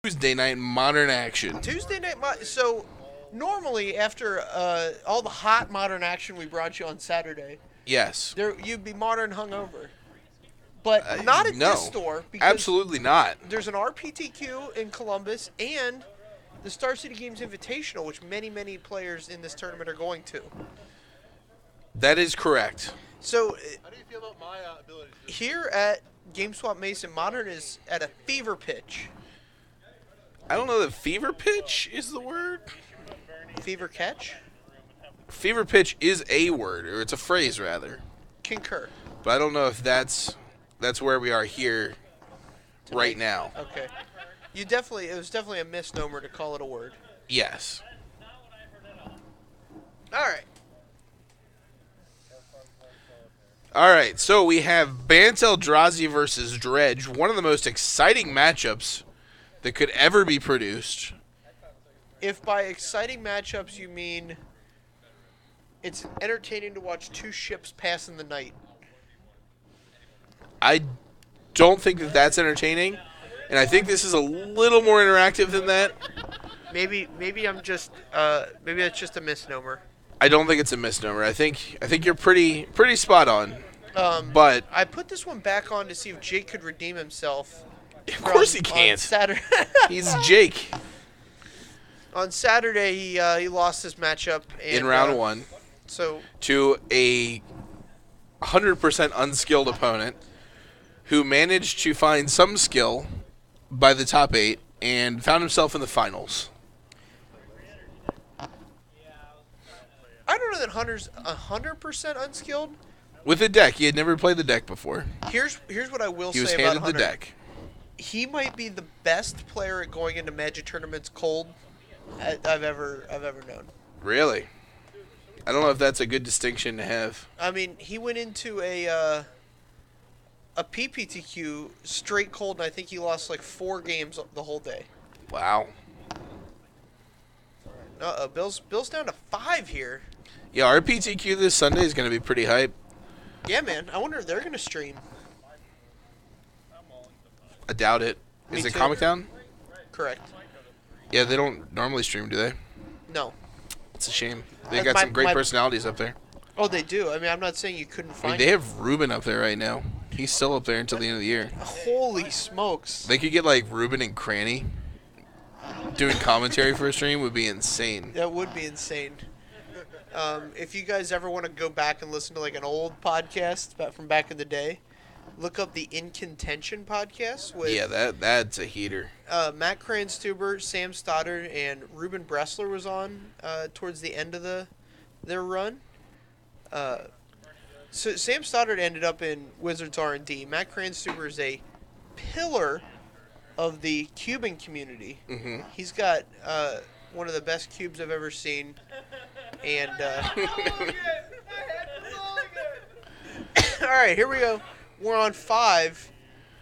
Tuesday night modern action. Tuesday night. So normally after all the hot modern action we brought you on Saturday, Yes. you'd be modern hungover. But not at no. this store because Absolutely not. there's an RPTQ in Columbus and the Star City Games Invitational, which many players in this tournament are going to. That is correct. So How do you feel about my ability to here at GameSwap Mason, Modern is at a fever pitch. I don't know that fever pitch is the word. Fever catch? Fever pitch is a word, or it's a phrase rather. Concur. But I don't know if that's where we are here right now. Okay. It was definitely a misnomer to call it a word. Yes. All right. All right, so we have Bant Eldrazi versus Dredge, one of the most exciting matchups that could ever be produced. If by exciting matchups you mean it's entertaining to watch two ships pass in the night. I don't think that that's entertaining, and I think this is a little more interactive than that. Maybe I'm just maybe that's just a misnomer. I don't think it's a misnomer. I think you're pretty spot on. But I put this one back on to see if Jake could redeem himself. of course he On can't. Saturday. He's Jake On Saturday, he lost his matchup in round one So to a 100% unskilled opponent who managed to find some skill by the top 8 and found himself in the finals. I don't know that Hunter's 100% unskilled. With a deck. He had never played the deck before. Here's what I will He was say about handed Hunter. the deck. He might be the best player at going into Magic tournaments cold I've ever known. Really? I don't know if that's a good distinction to have. I mean, he went into a PPTQ straight cold, and I think he lost like 4 games the whole day. Wow. Bill's down to 5 here. Yeah, our PTQ this Sunday is going to be pretty hype. Yeah, man. I wonder if they're gonna stream. I doubt it. Me Is it too. Comic Town? Correct. Yeah, they don't normally stream, do they? No. It's a shame. They Uh, got my- some great my- personalities up there. Oh, they do. I mean, I'm not saying you couldn't I mean, find. they have Ruben up there right now. He's still up there until the end of the year. Holy smokes! They could get like Ruben and Cranny doing commentary for a stream would be insane. That would be insane. If you guys ever want to go back and listen to like an old podcast from back in the day, look up the In Contention podcast with Yeah, that's a heater. Matt Kranstuber, Sam Stoddard, and Ruben Bressler was on towards the end of their run. So Sam Stoddard ended up in Wizards R&D. Matt Kranstuber is a pillar of the cubing community. Mm-hmm. He's got one of the best cubes I've ever seen. And all right, here we go. We're on 5,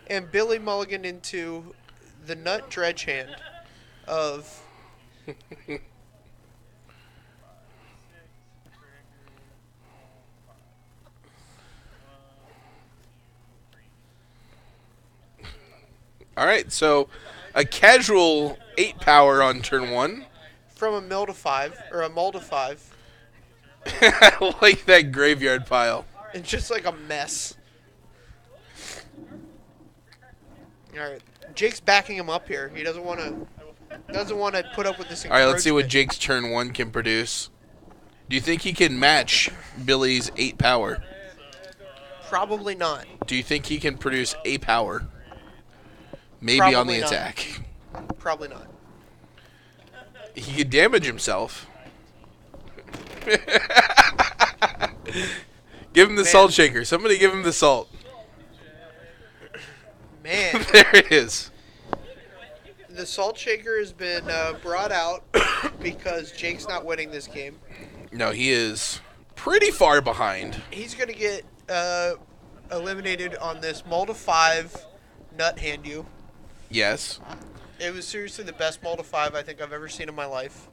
and Billy Mulligan into the nut dredge hand of. All right, so a casual 8 power on turn 1. From a mill to 5, or a mull to 5. I like that graveyard pile. It's just like a mess. All right, Jake's backing him up here. He doesn't want to put up with this. All right, let's see what encroachment. Jake's turn 1 can produce. Do you think he can match Billy's 8 power? Probably not. Do you think he can produce a power? Maybe on Probably the not. attack. Probably not. He could damage himself. Give him the Man. salt shaker. Somebody give him the salt. Man, There it is. the salt shaker has been brought out because Jake's not winning this game. No, he is pretty far behind. He's going to get eliminated on this mull to 5 nut hand you. Yes. It was seriously the best mull to 5 I think I've ever seen in my life.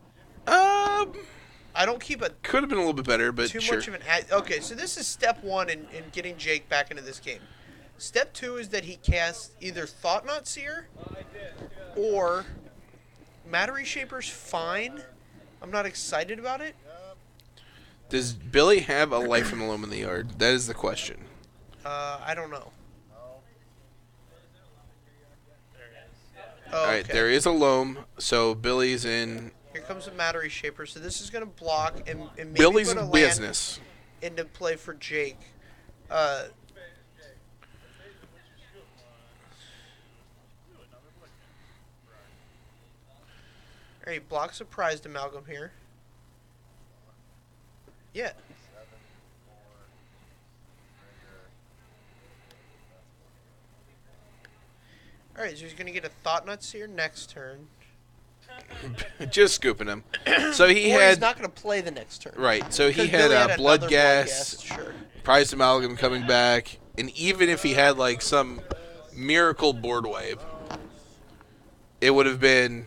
I don't keep a Could have been a little bit better, but too sure. much of an okay, so this is step 1 in getting Jake back into this game. Step 2 is that he casts either Thought Knot Seer or Matter Reshaper's fine. I'm not excited about it. Does Billy have a Life from the Loam in the Yard? That is the question. I don't know. All Oh, right, okay. there is a Loam, so Billy's in. Here comes a Matter Reshaper. So this is going to block and maybe Billy's put a in land business. into play for Jake. Alright, block Surprised Amalgam here. Yeah. Alright, so he's going to get a Thought Nuts here next turn. Just scooping him. So he Or had. he's not going to play the next turn. Right, so he 'Cause had Billy a Blood another Gas, sure. Prized Amalgam coming back, and even if he had like some miracle board wipe, it would have been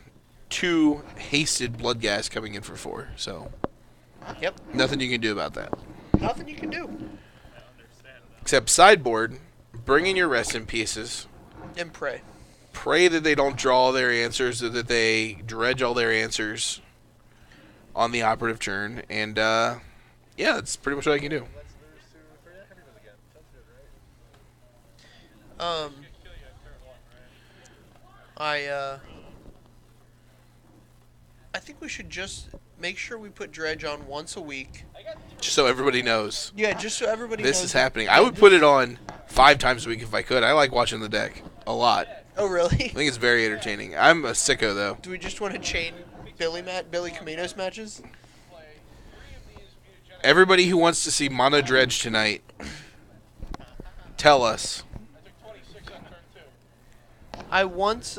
2 hasted Blood Gas coming in for 4. So Yep. nothing you can do about that. Nothing you can do. Except sideboard, bring in your Rest in Pieces. And pray. Pray that they don't draw all their answers, or that they dredge all their answers on the operative turn, and yeah, that's pretty much all I can do. I think we should just make sure we put Dredge on once a week. Just so everybody knows Yeah, just so everybody this knows. is happening. I would put it on 5 times a week if I could. I like watching the deck a lot. Oh, really? I think it's very entertaining. I'm a sicko though. Do we just want to chain Billy Comminos matches? Everybody who wants to see Mono Dredge tonight, tell us. I once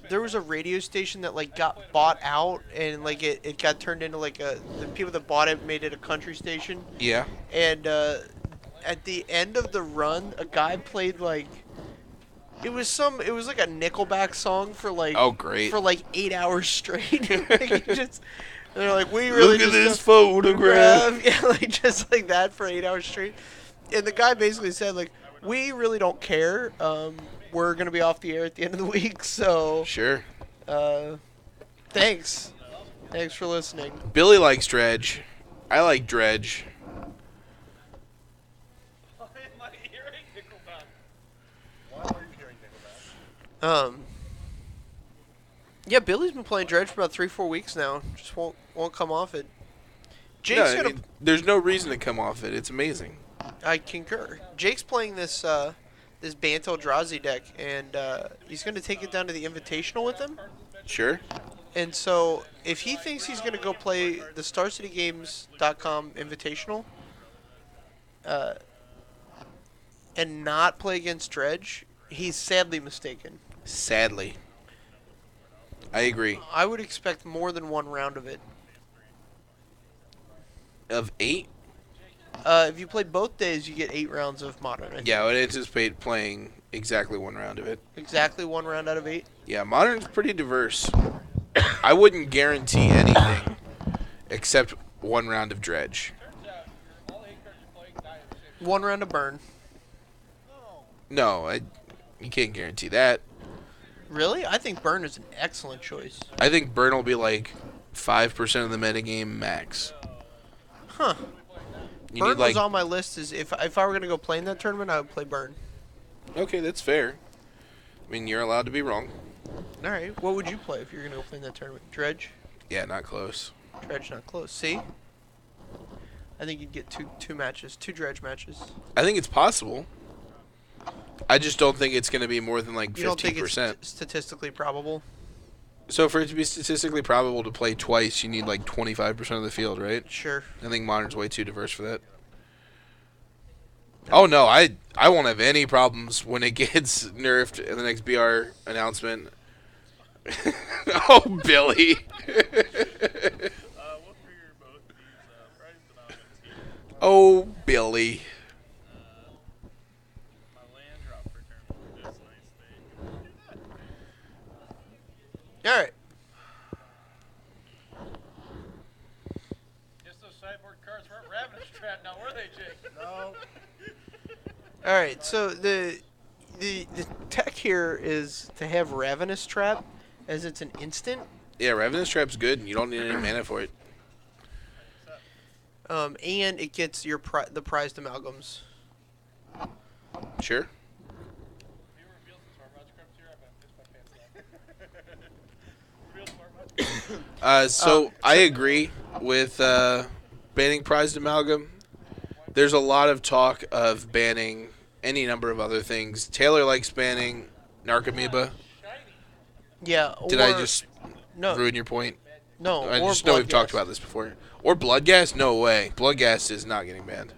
there was a radio station that like got bought out and like it got turned into like the people that bought it made it a country station, Yeah. and at the end of the run a guy played like it was like a Nickelback song for like Oh, great. for like 8 hours straight. Like, they're like, we really Look at just this photograph. yeah, like just like that for 8 hours straight. And the guy basically said like, we really don't care. We're gonna be off the air at the end of the week, so Sure. thanks for listening. Billy likes Dredge. I like Dredge. Yeah, Billy's been playing Dredge for about 3-4 weeks now. Just won't come off it. No, Jake's I gonna. mean, there's no reason to come off it. It's amazing. I concur. Jake's playing this Bant Eldrazi deck, and he's gonna take it down to the Invitational with him. Sure. And so, if he thinks he's gonna go play the StarCityGames.com Invitational, and not play against Dredge, he's sadly mistaken. Sadly. I agree. I would expect more than one round of it. Of 8? If you play both days, you get 8 rounds of Modern. I think. Yeah, I would anticipate playing exactly 1 round of it. Exactly 1 round out of 8. Yeah, Modern's pretty diverse. I wouldn't guarantee anything except 1 round of Dredge. 1 round of Burn. No, you can't guarantee that. Really? I think Burn is an excellent choice. I think Burn will be like 5% of the metagame max. Huh. You Burn need like was on my list. As if I were going to go play in that tournament, I would play Burn. Okay, that's fair. I mean, you're allowed to be wrong. All right. What would you play if you were going to go play in that tournament? Dredge? Yeah, not close. Dredge not close. See? I think you'd get two matches. 2 Dredge matches. I think it's possible. I just don't think it's going to be more than like 15%. You don't think it's statistically probable? So for it to be statistically probable to play twice, you need like 25% of the field, right? Sure. I think Modern's way too diverse for that. Oh no, I won't have any problems when it gets nerfed in the next BR announcement. Oh, Billy. Oh, Billy. All right. Guess those sideboard cards weren't Ravenous Trap now, were they, Jake? No. All right. So the tech here is to have Ravenous Trap, as it's an instant, Yeah, Ravenous Trap's good, and you don't need any mana for it. And it gets your the prized amalgams. Sure. So I agree with banning prized amalgam. There's a lot of talk of banning any number of other things. Taylor likes banning Narcomoeba. Yeah. Did I just no? ruin your point? No. I or just know we've Bloodghast. talked about this before. Or Bloodghast? No way. Bloodghast is not getting banned.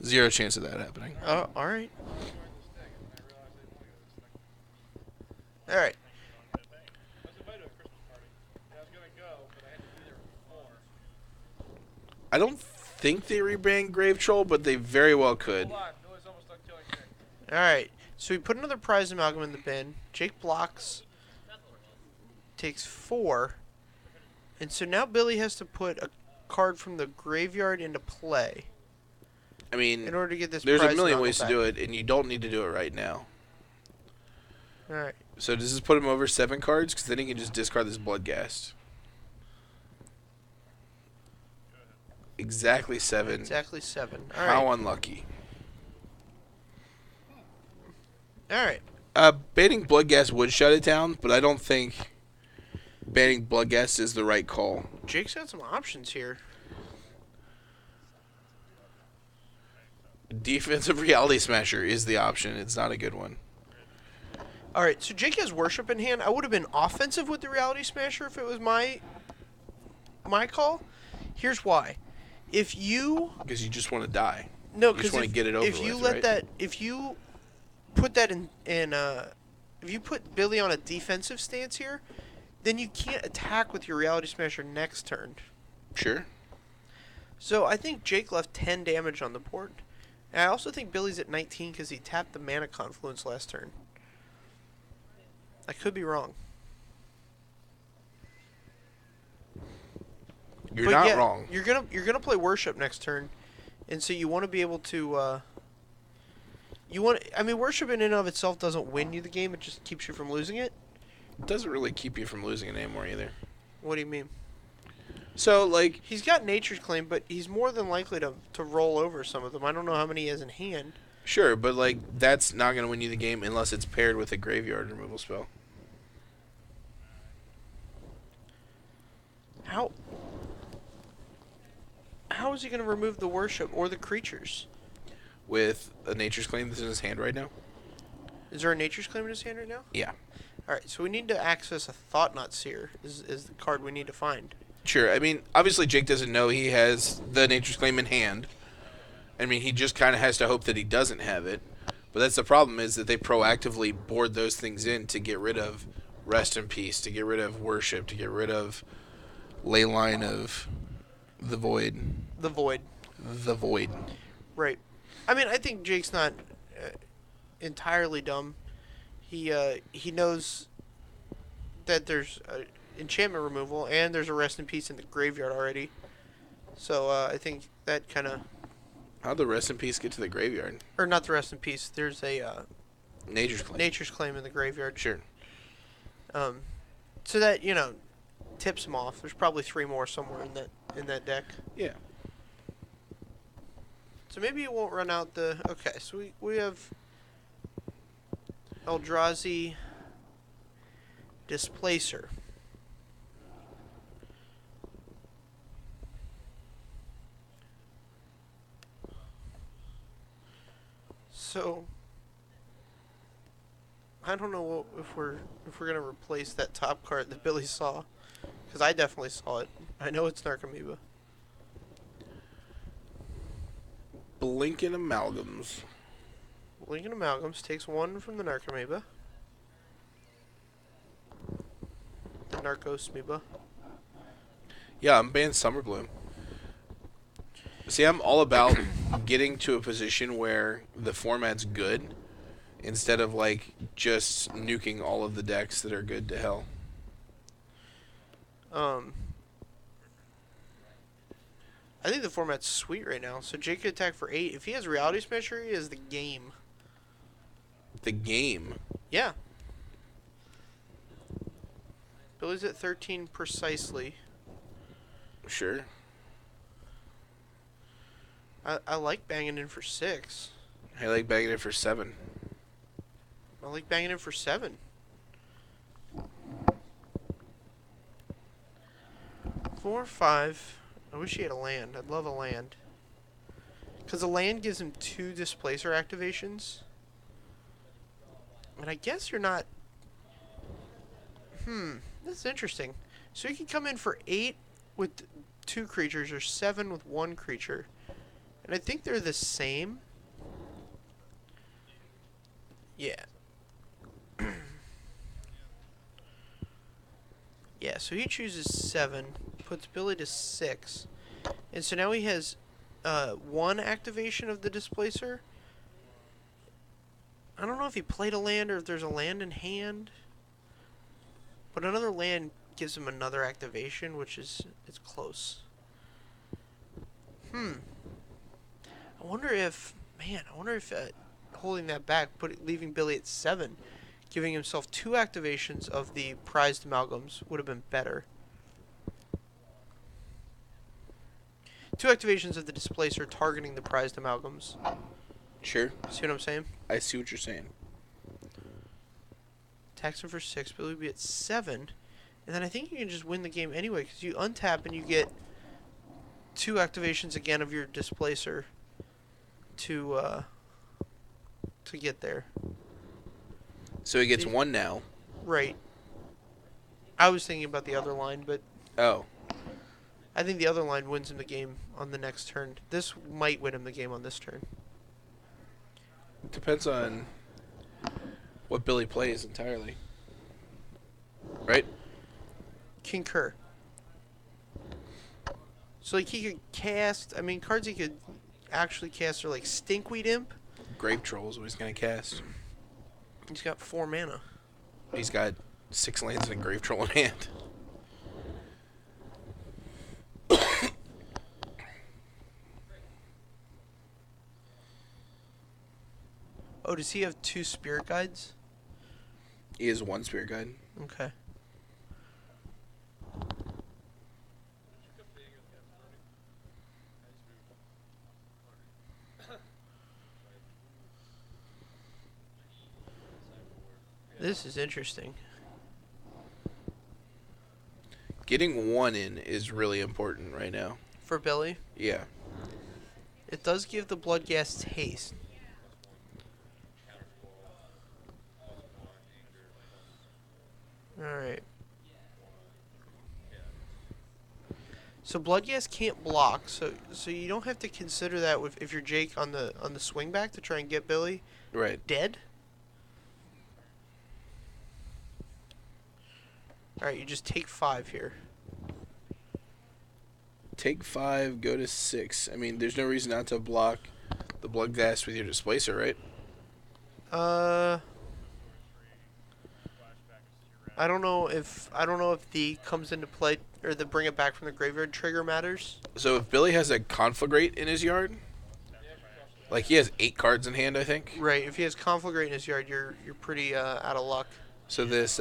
Zero chance of that happening. Oh, all right. All right. I don't think they rebanned Grave Troll, but they very well could. All right. So we put another prize amalgam in the bin. Jake blocks. Takes 4. And so now Billy has to put a card from the graveyard into play I mean, in order to get this there's a prize million amalgam ways back. to do it, and you don't need to do it right now. All right. So does this put him over 7 cards? Because then he can just discard this Bloodghast. Exactly 7. Exactly 7. All How right. unlucky. All right. Banning Bloodghast would shut it down, but I don't think banning Bloodghast is the right call. Jake's got some options here. Defensive Reality Smasher is the option. It's not a good one. All right. So Jake has Worship in hand. I would have been offensive with the Reality Smasher if it was my call. Here's why. If you Because you just want to die. no, You just because want to get it over if you with, let right? that, if you put that if you put Billy on a defensive stance here, then you can't attack with your Reality Smasher next turn. Sure. So I think Jake left 10 damage on the board. And I also think Billy's at 19 because he tapped the Mana Confluence last turn. I could be wrong. You're But not yeah, wrong. You're gonna play Worship next turn, and so you want to be able to. Worship in and of itself doesn't win you the game; it just keeps you from losing it. It doesn't really keep you from losing it anymore either. What do you mean? So, like, He's got Nature's Claim, but he's more than likely to roll over some of them. I don't know how many he has in hand. sure, but, like, that's not going to win you the game unless it's paired with a graveyard removal spell. How is he going to remove the Worship or the creatures? With a Nature's Claim that's in his hand right now? Is there a Nature's Claim in his hand right now? Yeah. All right, so we need to access a Thought Knot Seer. Is the card we need to find? Sure. I mean, obviously Jake doesn't know he has the Nature's Claim in hand. I mean, he just kind of has to hope that he doesn't have it. But that's the problem, is that they proactively board those things in to get rid of Rest in Peace, to get rid of Worship, to get rid of Leyline of the Void. The Void. The Void. Right. I mean, I think Jake's not entirely dumb. He knows that there's enchantment removal and there's a Rest in Peace in the graveyard already. So I think that kind of... How'd the Rest in Peace get to the graveyard? Or not the Rest in Peace. There's a Nature's Claim. Nature's Claim in the graveyard. Sure. So that, tips him off. There's probably 3 more somewhere in that deck. Yeah. So maybe it won't run out the... Okay, so we have Eldrazi Displacer. So I don't know if we're gonna replace that top card that Billy saw, because I definitely saw it. I know it's Narcomoeba. Blinking Amalgams. Lincoln Amalgams takes 1 from the Narcomoeba. The Narcosmoeba. Yeah, I'm banning Summer Bloom. See, I'm all about getting to a position where the format's good instead of, like, just nuking all of the decks that are good to hell. I think the format's sweet right now. So Jake could attack for 8. If he has Reality Smasher, he has the game. The game. Yeah. Billy's at 13 precisely. Sure. I like banging in for 6. I like bagging it for 7. I like banging in for 7. 4, 5. I wish he had a land. I'd love a land. Because a land gives him 2 displacer activations. And I guess you're not... This is interesting. So you can come in for 8 with 2 creatures or 7 with 1 creature. And I think they're the same. Yeah. Yeah, so he chooses 7, puts Billy to 6. And so now he has 1 activation of the displacer. I don't know if he played a land or if there's a land in hand. But another land gives him another activation, which is it's close. I wonder if holding that back, leaving Billy at 7, giving himself 2 activations of the prized amalgams would have been better. 2 activations of the displacer targeting the prized amalgams. Sure. See what I'm saying? I see what you're saying. Tax him for 6, Billy would be at 7. And then I think you can just win the game anyway, because you untap and you get 2 activations again of your displacer to get there. So he gets 1 now. Right. I was thinking about the other line, but Oh. I think the other line wins him the game on the next turn. This might win him the game on this turn. Depends on what Billy plays entirely. Right? Concur. So, like, he could cast... I mean, cards he could actually cast are, like, Stinkweed Imp. Grave Troll is what he's going to cast. He's got 4 mana. He's got 6 lands and a Grave Troll in hand. Oh, does he have 2 Spirit Guides? He has 1 Spirit Guide. Okay. This is interesting. Getting 1 in is really important right now. For Billy, Yeah. it does give the Bloodghast haste. Alright. So Bloodghast can't block, so you don't have to consider that if you're Jake on the swing back to try and get Billy Right. dead. Alright, you just take 5 here. Take 5, go to 6. I mean, there's no reason not to block the Bloodghast with your Displacer, right? I don't know if the comes into play or the bring it back from the graveyard trigger matters. So if Billy has a Conflagrate in his yard, like he has 8 cards in hand, I think. Right, if he has Conflagrate in his yard, you're pretty out of luck. So this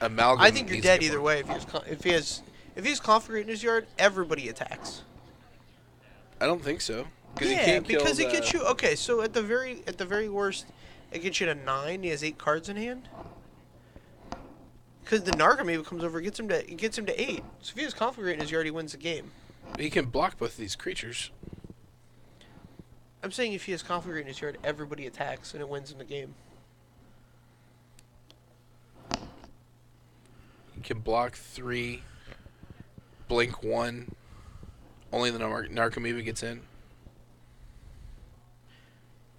Amalgam. I think you're needs to dead get either blocked. way. If he has Conflagrate in his yard, everybody attacks. I don't think so. He Yeah, can't kill because it the- gets you. Okay, so at the very worst, it gets you to 9. He has 8 cards in hand. Because the Narcomoeba comes over, it gets him to 8. So if he has Conflagrate in his yard, he wins the game. He can block both of these creatures. I'm saying if he has Conflagrate in his yard, everybody attacks and it wins him the game. He can block 3, blink 1. Only the Narcomoeba gets in.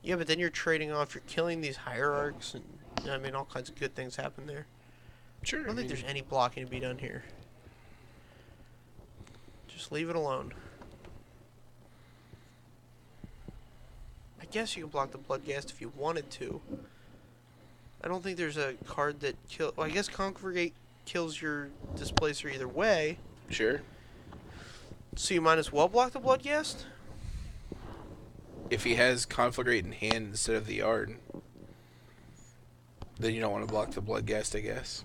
Yeah, but then you're trading off. You're killing these hierarchs, and I mean, all kinds of good things happen there. Sure. I don't think there's any blocking to be done here. Just leave it alone. I guess you can block the Bloodghast if you wanted to. I don't think there's a card that kill. Well, I guess Congregate kills your Displacer either way. Sure. So you might as well block the Bloodghast. If he has Conflagrate in hand instead of the yard, then you don't want to block the Bloodghast, I guess.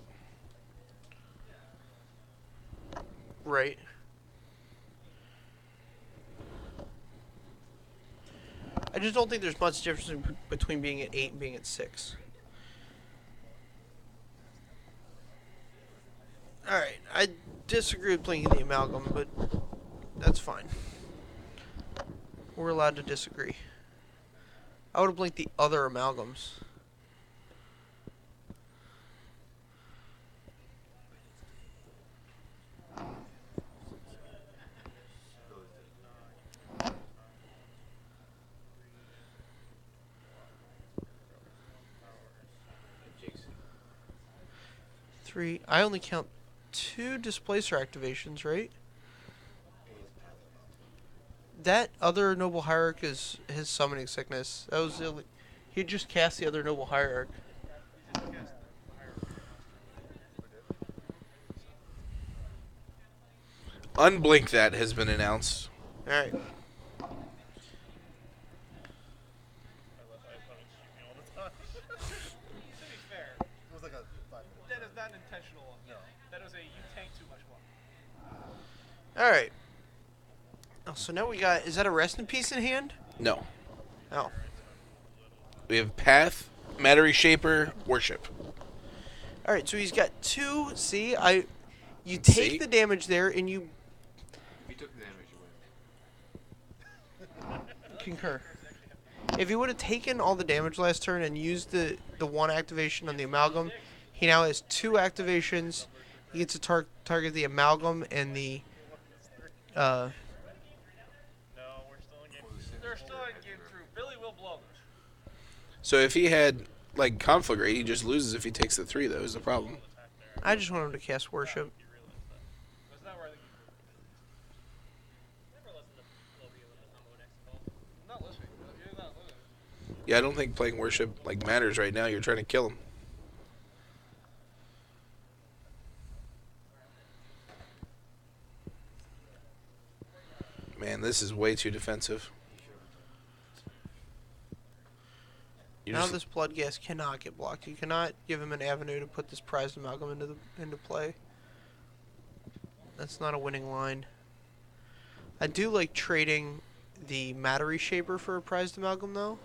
Right. I just don't think there's much difference between being at 8 and being at 6. Alright, I disagree with blinking the amalgam, but that's fine. We're allowed to disagree. I would have blinked the other amalgams. Three. I only count 2 displacer activations, right? That other noble hierarch is his summoning sickness. That was he just cast the other noble hierarch. Unblink that has been announced. All right. To be fair, It was like a 5 minute. that is not an intentional one. No. That was a you tank too much one. All right. Oh, so now we got. Is that a rest in peace in hand? No. Oh. We have Path, Matter Reshaper, Worship. All right. So he's got 2. See, you take See? the damage there, and you If you took the damage, you win. concur. If he would have taken all the damage last turn and used the 1 activation on the amalgam, he now has 2 activations. He gets to target the amalgam and the. No, we're still in game. They're still in game 3. Billy will blow this. So if he had, like, Conflagrate, he just loses if he takes the 3, though, is the problem. I just want him to cast worship. That's not where I think I'm not listening. You're not listening. Yeah, I don't think playing Worship, like, matters right now. You're trying to kill him. Man, this is way too defensive. You Now just- this blood gas cannot get blocked. You cannot give him an avenue to put this prized amalgam into play. That's not a winning line. I do like trading the matter reshaper for a prized amalgam though,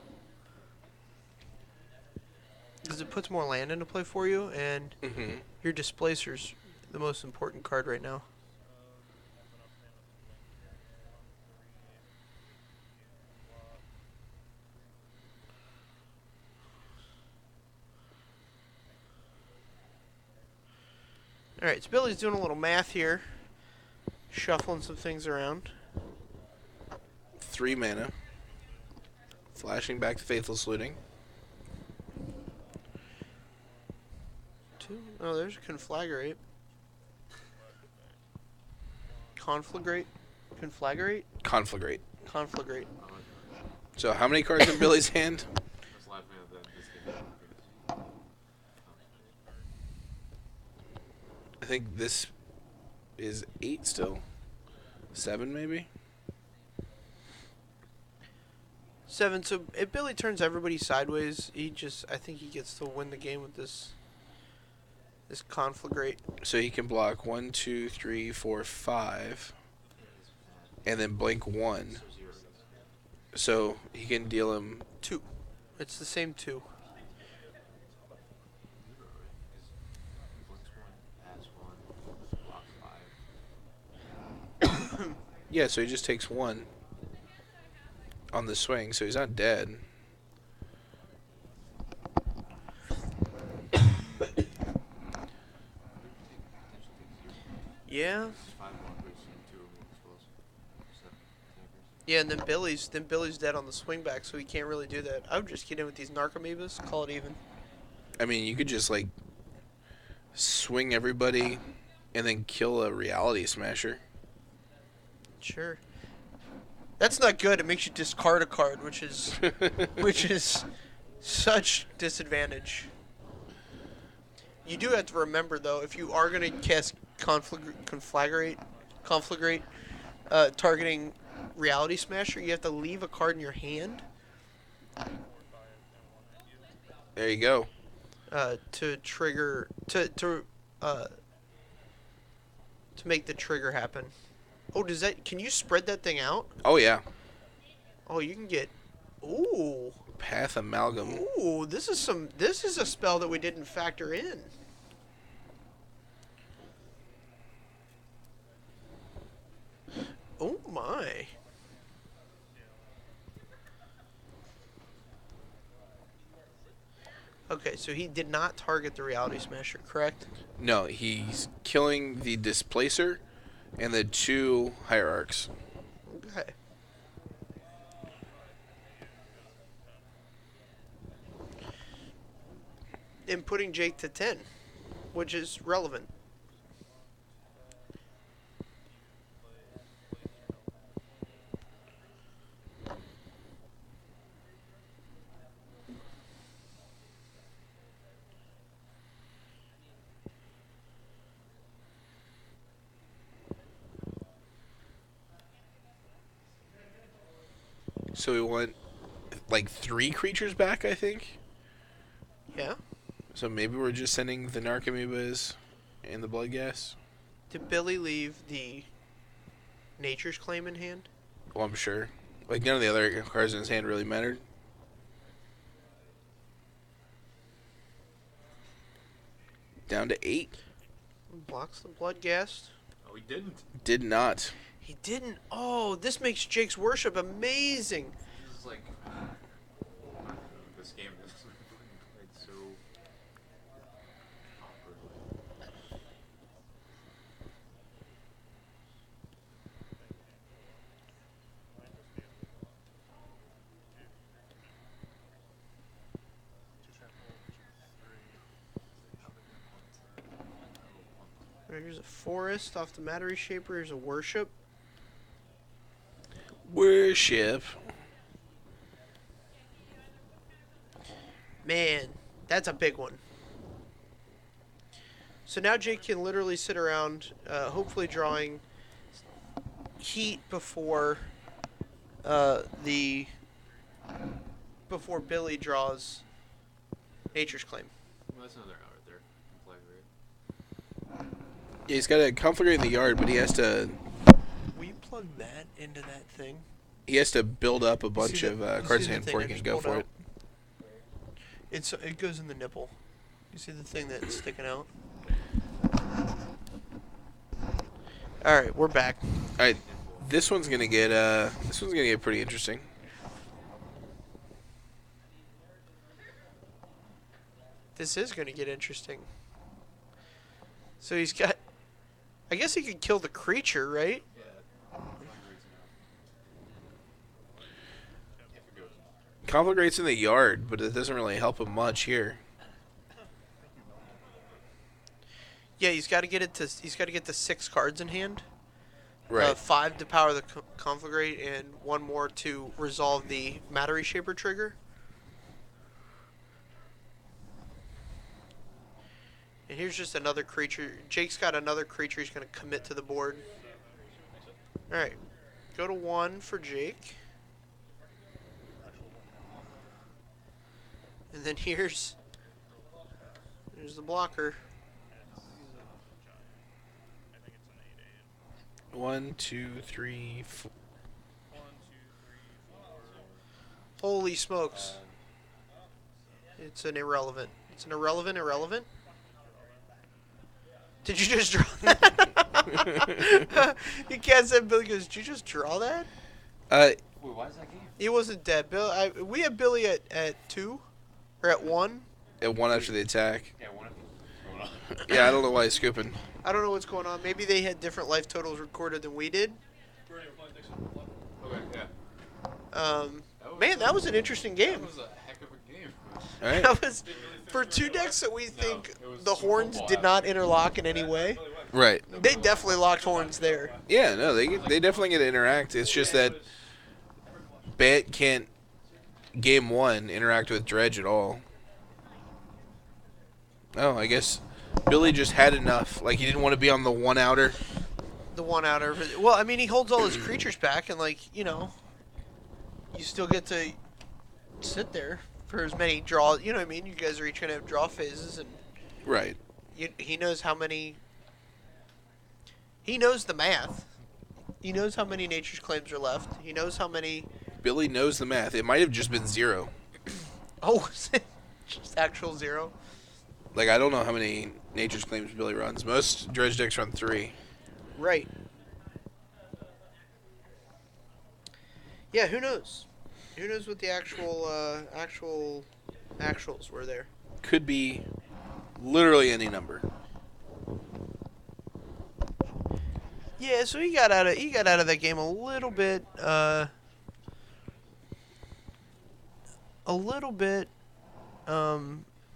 because it puts more land into play for you, and Mhm. your displacer's the most important card right now. Alright, so Billy's doing a little math here. Shuffling some things around. 3 mana. Flashing back to Faithless Looting. 2. Oh, there's a conflagrate. Conflagrate? Conflagrate? Conflagrate. Conflagrate. So how many cards in Billy's hand? That's live man that this game. I think this is 8 still. 7 maybe? 7. So if Billy turns everybody sideways, I think he gets to win the game with this conflagrate. So he can block 1, 2, 3, 4, 5. And then blink 1. So he can deal him 2. It's the same 2. Yeah, so he just takes 1 on the swing, so he's not dead. Yeah. Yeah, and then Billy's dead on the swing back, so he can't really do that. I would just get in with these Narcomoebas, call it even. I mean, you could just, like, swing everybody and then kill a Reality Smasher. Sure. That's not good. It makes you discard a card, which is such disadvantage. You do have to remember though, if you are gonna cast conflagrate, targeting Reality Smasher, you have to leave a card in your hand There you go. to trigger to make the trigger happen. Oh, does that? Can you spread that thing out? Oh yeah. Oh, you can get. Ooh. Path Amalgam. Ooh, this is some. This is a spell that we didn't factor in. Oh my. Okay, so he did not target the Reality Smasher, correct? No, he's killing the Displacer and the 2 Hierarchs. Okay. And putting Jake to 10, which is relevant. So we want like 3 creatures back, I think. Yeah. So maybe we're just sending the Narcomoebas and the Bloodghast. Did Billy leave the Nature's Claim in hand? Well, I'm sure. Like none of the other cards in his hand really mattered. Down to 8. Blocks the Bloodghast. Oh, he didn't. Did not. He didn't. Oh, this makes Jake's Worship amazing. This is like this game is like so awkward. Here's a Forest off the Matter Reshaper. Here's a Worship. Worship. Man, that's a big one. So now Jake can literally sit around, hopefully drawing heat before before Billy draws Nature's Claim. Well, that's another hour there. Flag rate. Yeah, he's got to conflagrate in the yard, but he has to Plug that into that thing. build up a bunch see of the- you cards see in the hand before thing he I can just go pulled for out? it. It goes in the nipple. You see the thing that's sticking out? All right, we're back. All right, this one's gonna get pretty interesting. This is going to get interesting. So he's got. I guess he could kill the creature, right? Conflagrate's in the yard, but it doesn't really help him much here. Yeah, he's got to get it to. He's got to get the 6 cards in hand. Right. 5 to power the Conflagrate, and 1 more to resolve the Matter Reshaper trigger. And here's just another creature. Jake's got another creature he's going to commit to the board. Alright. Go to 1 for Jake. And then here's the blocker. 1, 2, 3, 4. Holy smokes. It's an irrelevant. It's an irrelevant. Did you just draw that? You can't say Billy goes, did you just draw that? Wait, why is that game? He wasn't dead. We have Billy at 2 or at 1. At 1 after the attack. Yeah, one of them. Yeah, I don't know why he's scooping. I don't know what's going on. Maybe they had different life totals recorded than we did. Okay, yeah. Man, that was an interesting game. That was a heck of a game. All right. That was for 2 decks that we think it was the Super horns Bowl did not interlock in any way. Right. They definitely locked horns there. Yeah, no, they definitely get to interact. It's just that Bant can't game 1 interact with Dredge at all. Oh, I guess Billy just had enough. Like he didn't want to be on the 1 outer. The 1 outer. Well, I mean, he holds all his creatures back, and you still get to sit there for as many draws. You know what I mean? You guys are each gonna have draw phases, and Right. he knows how many. He knows the math. He knows how many Nature's Claims are left. He knows how many... Billy knows the math. It might have just been 0. Oh, just actual 0? Like, I don't know how many Nature's Claims Billy runs. Most Dredge decks run 3. Right. Yeah, who knows? Who knows what the actuals were there? Could be literally any number. Yeah, so he got out of that game a little bit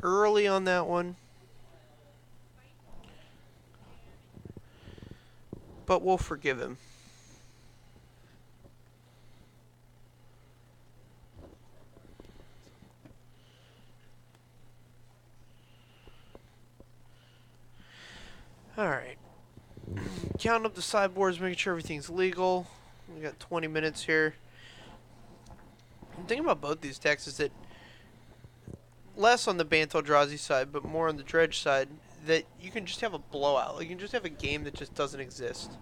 early on that one. But we'll forgive him. Alright. Counting up the sideboards, making sure everything's legal. We got 20 minutes here. The thing about both these decks is that less on the Bant Eldrazi side, but more on the Dredge side, that you can just have a blowout. Like, you can just have a game that just doesn't exist.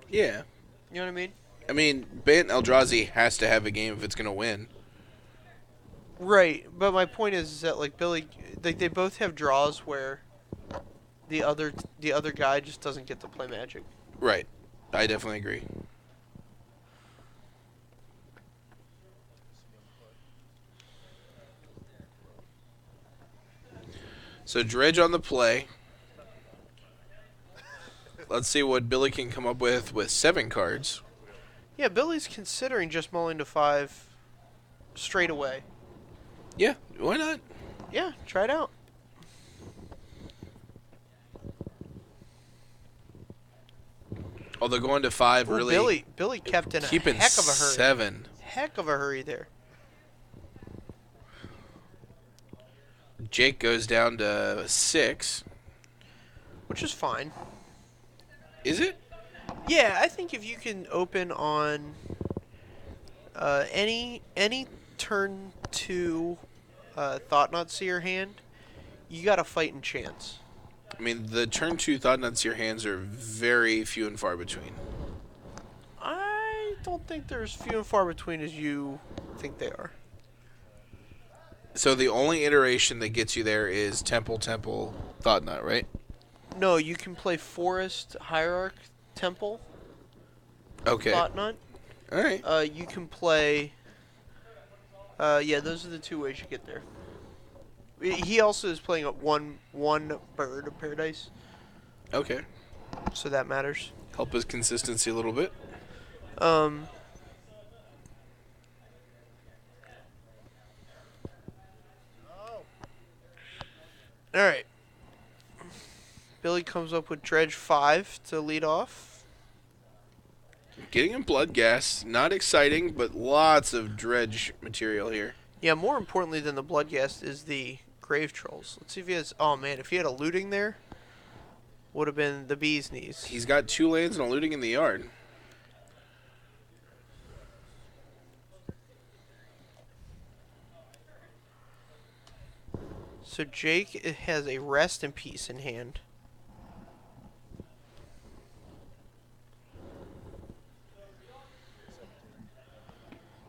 Yeah. You know what I mean? I mean, Bant Eldrazi has to have a game if it's going to win. Right, but my point is that, like, Billy, like, they both have draws where the other guy just doesn't get to play Magic. Right. I definitely agree. So Dredge on the play. Let's see what Billy can come up with 7 cards. Yeah, Billy's considering just mulling to 5 straight away. Yeah, why not? Yeah, try it out. Although going to 5 Ooh, really Billy kept in a keeping heck of a hurry. 7. Heck of a hurry there. Jake goes down to 6. Which is fine. Is it? Yeah, I think if you can open on any turn 2 Thought-Knot Seer hand, you got a fighting chance. I mean, the turn 2 Thought Nuts your hands are very few and far between. I don't think they're as few and far between as you think they are. So the only iteration that gets you there is Temple, Thought Nut, right? No, you can play Forest, Hierarch, Temple, Okay. Thought-Knot. All right. You can play... yeah, those are the 2 ways you get there. He also is playing one Bird of Paradise, Okay. so that matters. Help his consistency a little bit. Alright. Billy comes up with Dredge 5 to lead off. Getting him blood gas. Not exciting, but lots of Dredge material here. Yeah, more importantly than the Bloodghast is the Grave Trolls. Let's see if he has... Oh, man, if he had a looting there, would have been the bee's knees. He's got 2 lands and a looting in the yard. So Jake has a Rest in Peace in hand.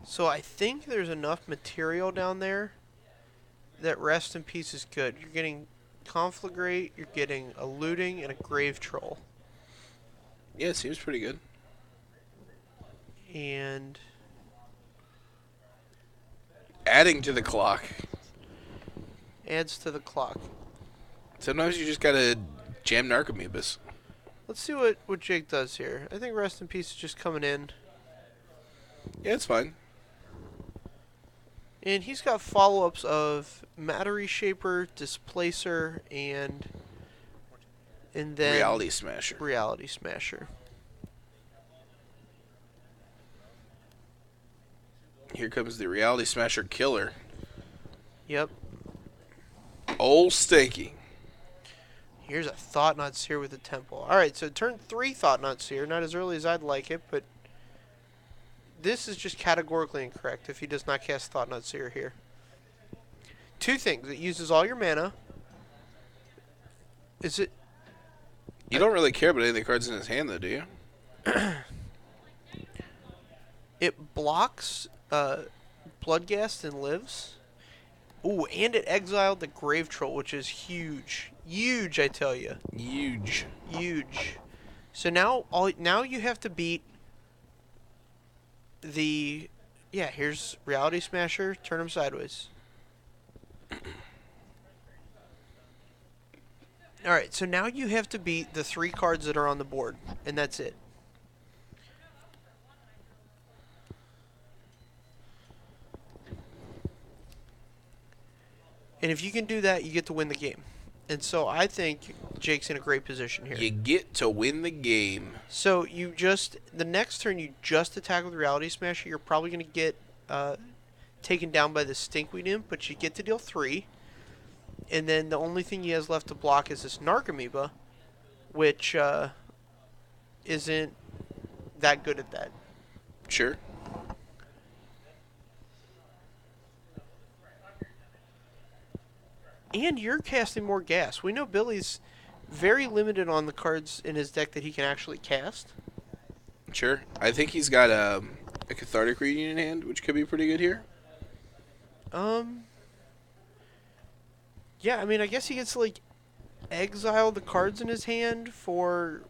So I think there's enough material down there that Rest in Peace is good. You're getting Conflagrate, you're getting a Looting, and a Grave Troll. Yeah, it seems pretty good. And... Adding to the clock. adds to the clock. Sometimes you just gotta jam Narcomoebus. Let's see what Jake does here. I think Rest in Peace is just coming in. Yeah, it's fine. And he's got follow-ups of Matter Reshaper, Displacer, and then Reality Smasher. Reality Smasher. Here comes the Reality Smasher killer. Yep. Old Stinky. Here's a Thought-Knot Seer with a Temple. Alright, so turn 3 Thought-Knot Seer. Not as early as I'd like it, but this is just categorically incorrect if he does not cast Thought-Knot Seer here. 2 things. It uses all your mana. Is it... You don't really care about any of the cards in his hand, though, do you? It blocks Bloodghast and lives. Ooh, and it exiled the Grave Troll, which is huge. Huge, I tell you. Huge. Huge. So now you have to beat the... Yeah, here's Reality Smasher. Turn him sideways. Alright, so now you have to beat the 3 cards that are on the board. And that's it. And if you can do that, you get to win the game. And so I think Jake's in a great position here. You get to win the game. So the next turn you just attack with Reality Smasher, you're probably going to get taken down by the Stinkweed Imp, but you get to deal 3. And then the only thing he has left to block is this Narcomoeba, which isn't that good at that. Sure. And you're casting more gas. We know Billy's very limited on the cards in his deck that he can actually cast. Sure. I think he's got a Cathartic Reunion in hand, which could be pretty good here. Yeah, I mean, I guess he gets to, like, exile the cards in his hand for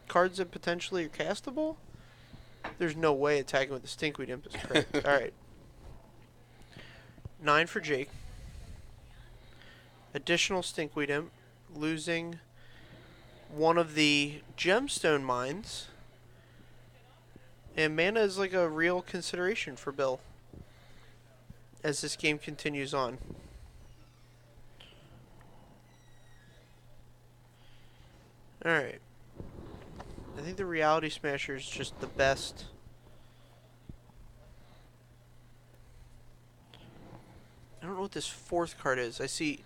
cards that potentially are castable. There's no way attacking with the Stinkweed Imp is correct. Alright. 9 for Jake. Additional Stinkweed Imp, losing one of the gemstone mines. And mana is like a real consideration for Bill as this game continues on. Alright. I think the Reality Smasher is just the best. I don't know what this 4th card is. I see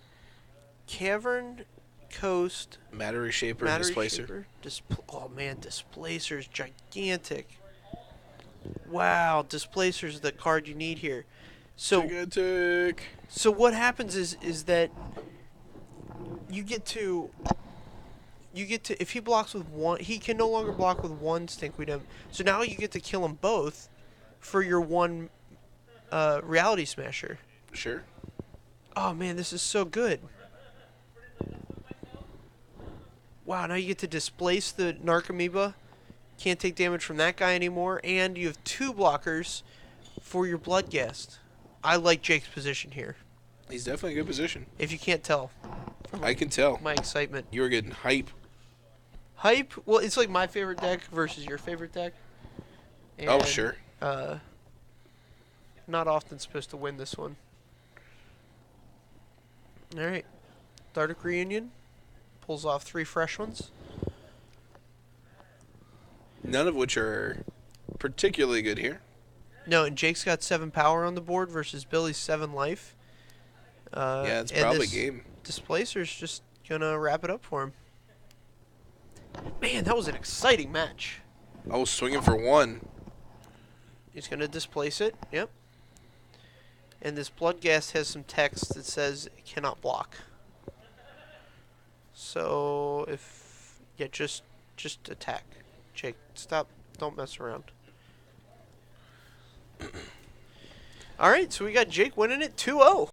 Cavern, Coast, Matter Shaper, Matter Displacer. Shaper. Oh man, Displacer's gigantic. Wow, Displacer's the card you need here. So Gigantic. So what happens is that you get to if he blocks with one, he can no longer block with one Stinkweed Imp. So now you get to kill them both for your one Reality Smasher. Sure. Oh man, this is so good. Wow, now you get to displace the Narcomoeba. Can't take damage from that guy anymore, and you have 2 blockers for your Bloodghast. I like Jake's position here. He's definitely in a good position. If you can't tell. I can tell. My excitement. You were getting hype. Hype? Well, it's like my favorite deck versus your favorite deck. Oh, And, sure. Not often supposed to win this one. Alright. Dardic Reunion. Pulls off 3 fresh ones. None of which are particularly good here. No, and Jake's got 7 power on the board versus Billy's 7 life. Yeah, it's and probably this game. Displacer's just gonna wrap it up for him. Man, that was an exciting match. I was swinging for 1. He's gonna displace it. Yep. And this Bloodghast has some text that says it cannot block. So just attack. Jake, stop. Don't mess around. All right, so we got Jake winning it 2-0.